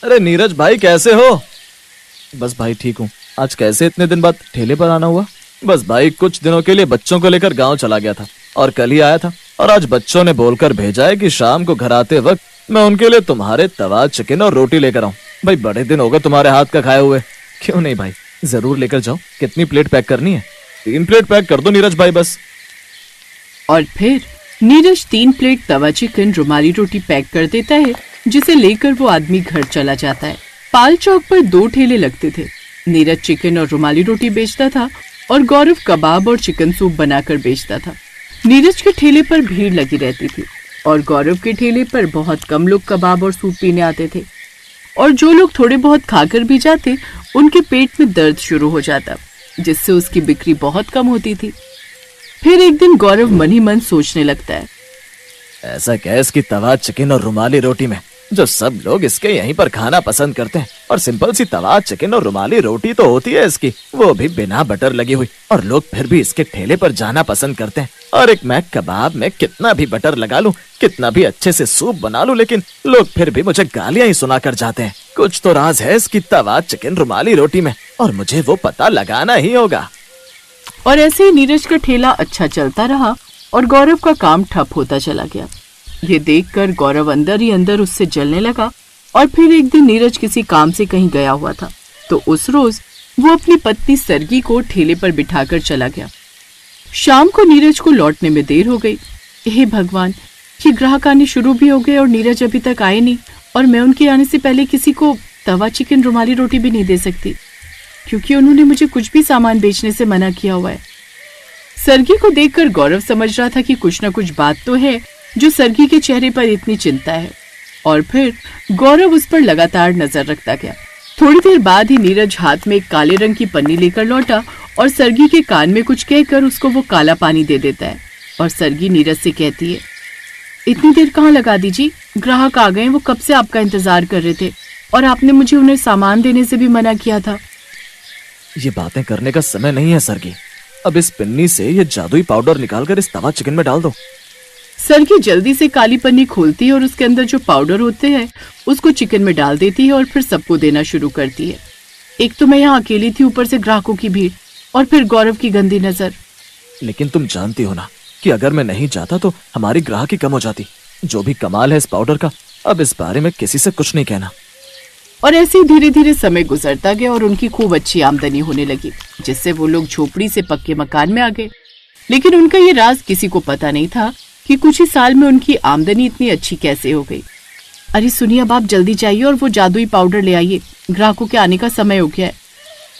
अरे नीरज भाई कैसे हो? बस भाई ठीक हूँ। आज कैसे इतने दिन बाद ठेले पर आना हुआ? बस भाई कुछ दिनों के लिए बच्चों को लेकर गांव चला गया था और कल ही आया था, और आज बच्चों ने बोलकर भेजा है कि शाम को घर आते वक्त मैं उनके लिए तुम्हारे तवा चिकन और रोटी लेकर आऊं। भाई बड़े दिन हो गए तुम्हारे हाथ का खाए हुए। क्यों नहीं भाई, जरूर लेकर जाओ। कितनी प्लेट पैक करनी है? 3 प्लेट पैक कर दो नीरज भाई बस। और फिर नीरज 3 प्लेट तवा चिकन रुमाली रोटी पैक कर देता है, जिसे लेकर वो आदमी घर चला जाता है। पाल चौक पर 2 ठेले लगते थे। नीरज चिकन और रुमाली रोटी बेचता था और गौरव कबाब और चिकन सूप बनाकर बेचता था। नीरज के ठेले पर भीड़ लगी रहती थी और गौरव के ठेले पर बहुत कम लोग कबाब और सूप पीने आते थे, और जो लोग थोड़े बहुत खाकर भी जाते उनके पेट में दर्द शुरू हो जाता, जिससे उसकी बिक्री बहुत कम होती थी। फिर एक दिन गौरव मन ही मन सोचने लगता है, ऐसा क्या है इसकी तवा चिकन और रुमाली रोटी में जो सब लोग इसके यहीं पर खाना पसंद करते हैं? और सिंपल सी तवा चिकन और रुमाली रोटी तो होती है इसकी, वो भी बिना बटर लगी हुई, और लोग फिर भी इसके ठेले पर जाना पसंद करते हैं। और एक मैं कबाब में कितना भी बटर लगा लूं, कितना भी अच्छे से सूप बना लूं, लेकिन लोग फिर भी मुझे गालियां ही सुना कर जाते हैं। कुछ तो राज है इसकी तवा चिकन रुमाली रोटी में, और मुझे वो पता लगाना ही होगा। और ऐसे ही नीरज का ठेला अच्छा चलता रहा और गौरव का काम ठप होता चला गया। ये देखकर गौरव अंदर ही अंदर उससे जलने लगा। और फिर एक दिन नीरज किसी काम से कहीं गया हुआ था, तो उस रोज वो अपनी पत्नी सरगी को ठेले पर बिठाकर चला गया। शाम को नीरज को लौटने में देर हो गई। हे भगवान, ये ग्राहक आने शुरू भी हो गए और नीरज अभी तक आए नहीं, और मैं उनके आने से पहले किसी को तवा चिकन रुमाली रोटी भी नहीं दे सकती, क्योंकि उन्होंने मुझे कुछ भी सामान बेचने से मना किया हुआ है। सरगी को देखकर गौरव समझ रहा था कि कुछ न कुछ बात तो है जो सरगी के चेहरे पर इतनी चिंता है, और फिर गौरव उस पर लगातार नजर रखता गया। थोड़ी देर बाद ही नीरज हाथ में एक काले रंग की पन्नी लेकर लौटा और सरगी के कान में कुछ कहकर उसको वो काला पानी दे देता है। और सरगी नीरज से कहती है, इतनी देर कहाँ लगा दीजिए, ग्राहक आ गए, वो कब से आपका इंतजार कर रहे थे, और आपने मुझे उन्हें सामान देने से भी मना किया था। ये बातें करने का समय नहीं है सरगी। अब इस पिन्नी से ये जादुई पाउडर निकालकर इस तवा चिकन में डाल दो। सरगी जल्दी से काली पन्नी खोलती है और उसके अंदर जो पाउडर होते हैं उसको चिकन में डाल देती है और फिर सबको देना शुरू करती है। एक तो मैं यहाँ अकेली थी, ऊपर से ग्राहकों की भीड़, और फिर गौरव की गंदी नजर। लेकिन तुम जानती हो ना कि अगर मैं नहीं जाता तो हमारी ग्राहकी कम हो जाती। जो भी कमाल है इस पाउडर का, अब इस बारे में किसी से कुछ नहीं कहना। और ऐसे ही धीरे धीरे समय गुजरता गया और उनकी खूब अच्छी आमदनी होने लगी, जिससे वो लोग झोपड़ी से पक्के मकान में आ गए। लेकिन उनका ये राज किसी को पता नहीं था कि कुछ ही साल में उनकी आमदनी इतनी अच्छी कैसे हो गई। अरे सुनिए, अब आप जल्दी जाइए और वो जादुई पाउडर ले आइए, ग्राहकों के आने का समय हो गया है।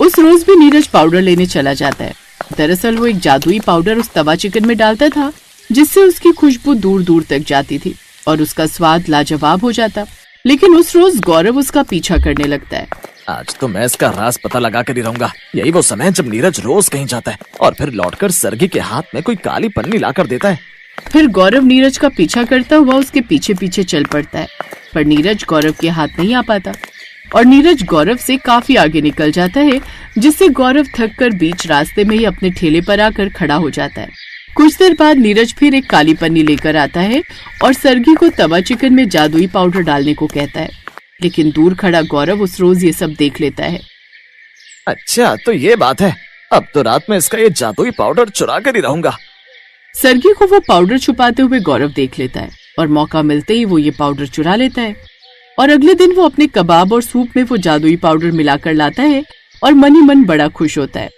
उस रोज भी नीरज पाउडर लेने चला जाता है। दरअसल वो एक जादुई पाउडर उस तवा चिकन में डालता था, जिससे उसकी खुशबू दूर दूर तक जाती थी और उसका स्वाद लाजवाब हो जाता। लेकिन उस रोज गौरव उसका पीछा करने लगता है। आज तो मैं इसका राज पता लगा कर ही रहूंगा। यही वो समय है जब नीरज रोज कहीं जाता है और फिर लौटकर सरगी के हाथ में कोई काली पन्नी लाकर देता है। फिर गौरव नीरज का पीछा करता हुआ उसके पीछे पीछे चल पड़ता है, पर नीरज गौरव के हाथ नहीं आ पाता और नीरज गौरव से काफी आगे निकल जाता है, जिससे गौरव थक कर बीच रास्ते में ही अपने ठेले पर आकर खड़ा हो जाता है। कुछ देर बाद नीरज फिर एक काली पन्नी लेकर आता है और सरगी को तवा चिकन में जादुई पाउडर डालने को कहता है। लेकिन दूर खड़ा गौरव उस रोज ये सब देख लेता है। अच्छा तो ये बात है, अब तो रात में इसका ये जादुई पाउडर चुरा कर ही रहूंगा। सरगी को वो पाउडर छुपाते हुए गौरव देख लेता है और मौका मिलते ही वो ये पाउडर चुरा लेता है। और अगले दिन वो अपने कबाब और सूप में वो जादुई पाउडर मिलाकर लाता है और मन ही मन बड़ा खुश होता है।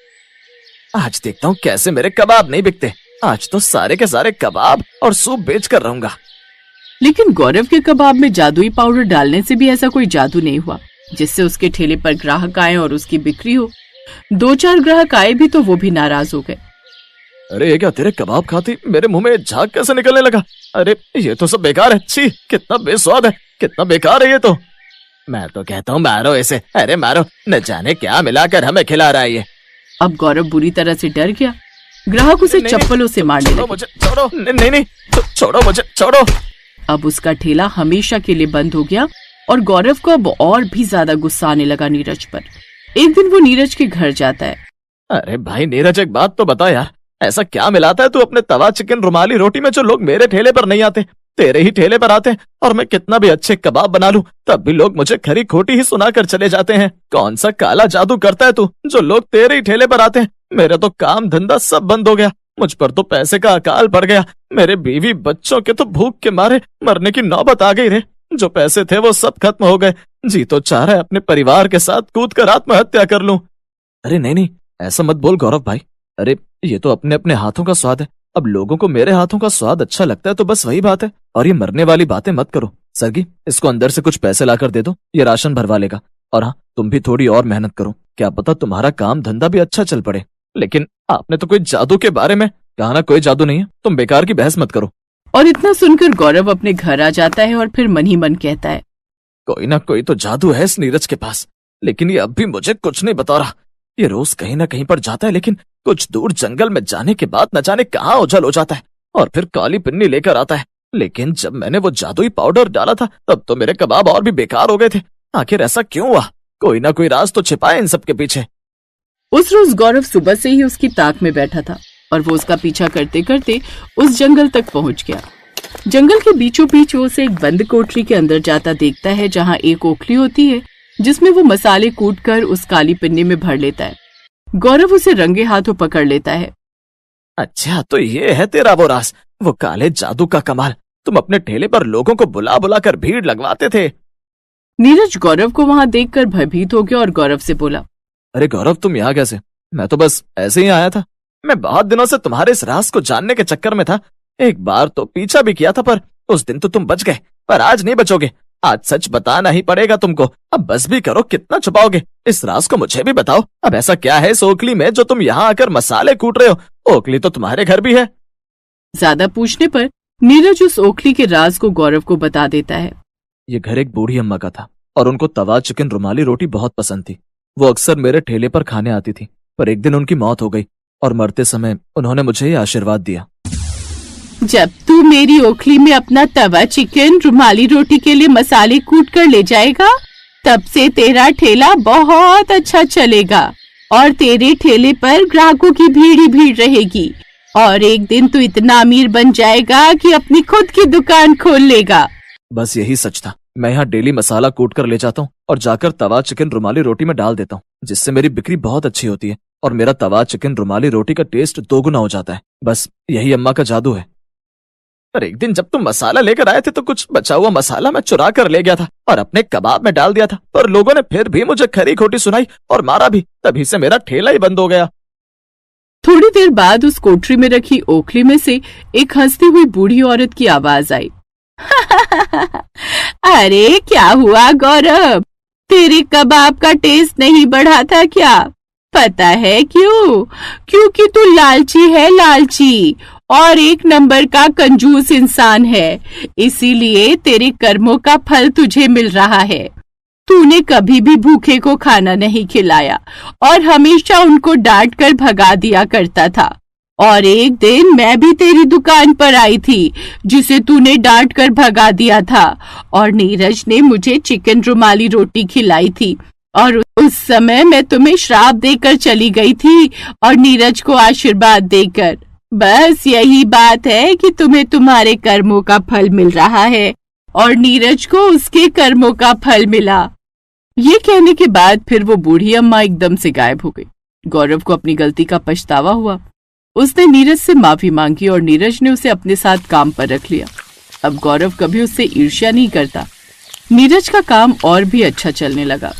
आज देखता हूँ कैसे मेरे कबाब नहीं बिकते। आज तो सारे के सारे कबाब और सूप बेच कर रहूंगा। लेकिन गौरव के कबाब में जादुई पाउडर डालने से भी ऐसा कोई जादू नहीं हुआ जिससे उसके ठेले पर ग्राहक आए और उसकी बिक्री हो। 2-4 ग्राहक आए भी तो वो भी नाराज हो गए। अरे ये क्या, तेरे कबाब खाती मेरे मुंह में झाग कैसे निकलने लगा? अरे ये तो सब बेकार है। छी, कितना बेस्वाद है, कितना बेकार है ये तो। मैं तो कहता हूँ मारो इसे, अरे मारो, न जाने क्या मिलाकर हमें खिला रहा है ये। अब गौरव बुरी तरह से डर गया। ग्राहक उसे चप्पलों से मारने लगे। मुझे छोड़ो, नहीं, छोड़ो मुझे, छोड़ो। अब उसका ठेला हमेशा के लिए बंद हो गया और गौरव को अब और भी ज्यादा गुस्सा आने लगा नीरज पर। एक दिन वो नीरज के घर जाता है। अरे भाई नीरज, एक बात तो बता यार, ऐसा क्या मिलाता है तू अपने तवा चिकन रुमाली रोटी में जो लोग मेरे ठेले पर नहीं आते? तेरे ही ठेले पर आते हैं, और मैं कितना भी अच्छे कबाब बना लूं तब भी लोग मुझे खरी खोटी ही सुनाकर चले जाते हैं। कौन सा काला जादू करता है तू जो लोग तेरे ही ठेले पर आते हैं? मेरा तो काम धंधा सब बंद हो गया, मुझ पर तो पैसे का अकाल पड़ गया। मेरे बीवी बच्चों के तो भूख के मारे मरने की नौबत आ गई रे। जो पैसे थे वो सब खत्म हो गए। जी तो चाह रहा है अपने परिवार के साथ कूद कर आत्महत्या कर लूं। अरे नहीं नहीं, ऐसा मत बोल गौरव भाई। अरे ये तो अपने अपने हाथों का स्वाद है। अब लोगों को मेरे हाथों का स्वाद अच्छा लगता है तो बस वही बात है। और ये मरने वाली बातें मत करो। सरगी, इसको अंदर से कुछ पैसे लाकर दे दो, ये राशन भरवा लेगा। और हाँ, तुम भी थोड़ी और मेहनत करो, क्या पता तुम्हारा काम धंधा भी अच्छा चल पड़े। लेकिन आपने तो कोई जादू के बारे में कहा ना, कोई जादू नहीं है, तुम बेकार की बहस मत करो। और इतना सुनकर गौरव अपने घर आ जाता है और फिर मन ही मन कहता है, कोई ना कोई तो जादू है इस नीरज के पास, लेकिन ये अब भी मुझे कुछ नहीं बता रहा। ये रोज कहीं ना कहीं पर जाता है, लेकिन कुछ दूर जंगल में जाने के बाद न जाने कहाँ ओझल हो जाता है और फिर काली पिन्नी लेकर आता है। लेकिन जब मैंने वो जादुई पाउडर डाला था तब तो मेरे कबाब और भी बेकार हो गए थे। आखिर ऐसा क्यों हुआ? कोई ना कोई राज तो छिपा है इन सब के पीछे। उस रोज गौरव सुबह से ही उसकी ताक में बैठा था और वो उसका पीछा करते करते उस जंगल तक पहुंच गया। जंगल के बीचों बीच वो उसे एक बंद कोठरी के अंदर जाता देखता है, जहाँ एक ओखली होती है जिसमें वो मसाले कूट कर उस काली पिन्नी में भर लेता है। गौरव उसे रंगे हाथों पकड़ लेता है। अच्छा, तो ये है तेरा वो राज, वो काले जादू का कमाल। तुम अपने ठेले पर लोगों को बुला बुला कर भीड़ लगवाते थे। नीरज गौरव को वहां देखकर भयभीत हो गया और गौरव से बोला, अरे गौरव, तुम यहाँ कैसे? मैं तो बस ऐसे ही आया था। मैं बहुत दिनों से तुम्हारे इस राज को जानने के चक्कर में था। एक बार तो पीछा भी किया था, पर उस दिन तो तुम बच गए, पर आज नहीं बचोगे। आज सच बताना ही पड़ेगा तुमको। अब बस भी करो, कितना छुपाओगे? इस राज को मुझे भी बताओ। अब ऐसा क्या है इस ओखली में जो तुम यहाँ आकर मसाले कूट रहे हो? ओखली तो तुम्हारे घर भी है। ज्यादा पूछने पर नीरज उस ओखली के राज को गौरव को बता देता है। ये घर एक बूढ़ी अम्मा का था और उनको तवा चिकन रुमाली रोटी बहुत पसंद थी। वो अक्सर मेरे ठेले पर खाने आती थी, पर एक दिन उनकी मौत हो गई और मरते समय उन्होंने मुझे ये आशीर्वाद दिया, जब तू मेरी ओखली में अपना तवा चिकन रुमाली रोटी के लिए मसाले कूट कर ले जाएगा, तब से तेरा ठेला बहुत अच्छा चलेगा और तेरे ठेले पर ग्राहकों की भीड़ ही भीड़ रहेगी और एक दिन तू इतना अमीर बन जाएगा कि अपनी खुद की दुकान खोल लेगा। बस यही सच था। मैं यहाँ डेली मसाला कूट कर ले जाता हूँ और जाकर तवा चिकन रुमाली रोटी में डाल देता हूँ, जिससे मेरी बिक्री बहुत अच्छी होती है और मेरा तवा चिकन रुमाली रोटी का टेस्ट दोगुना हो जाता है। बस यही अम्मा का जादू है। पर एक दिन जब तुम मसाला लेकर आए थे तो कुछ बचा हुआ मसाला मैं चुरा कर ले गया था और अपने कबाब में डाल दिया था, पर लोगों ने फिर भी मुझे खरी खोटी सुनाई और मारा भी। तभी से मेरा ठेला ही बंद हो गया। थोड़ी देर बाद उस कोठरी में रखी ओखली में से एक हंसती हुई बूढ़ी औरत की आवाज आई। अरे क्या हुआ गौरव, तेरे कबाब का टेस्ट नहीं बढ़ा था क्या? पता है क्यों? क्योंकि तू लालची है, लालची और एक नंबर का कंजूस इंसान है। इसीलिए तेरे कर्मों का फल तुझे मिल रहा है। तूने कभी भी भूखे को खाना नहीं खिलाया और हमेशा उनको डांट कर भगा दिया करता था। और एक दिन मैं भी तेरी दुकान पर आई थी जिसे तूने डांट कर भगा दिया था और नीरज ने मुझे चिकन रुमाली रोटी खिलाई थी और उस समय मैं तुम्हें श्राप देकर चली गई थी और नीरज को आशीर्वाद देकर। बस यही बात है कि तुम्हें तुम्हारे कर्मों का फल मिल रहा है और नीरज को उसके कर्मों का फल मिला। ये कहने के बाद फिर वो बूढ़ी अम्मा एकदम से गायब हो गई। गौरव को अपनी गलती का पछतावा हुआ। उसने नीरज से माफी मांगी और नीरज ने उसे अपने साथ काम पर रख लिया। अब गौरव कभी उससे ईर्ष्या नहीं करता। नीरज का काम और भी अच्छा चलने लगा।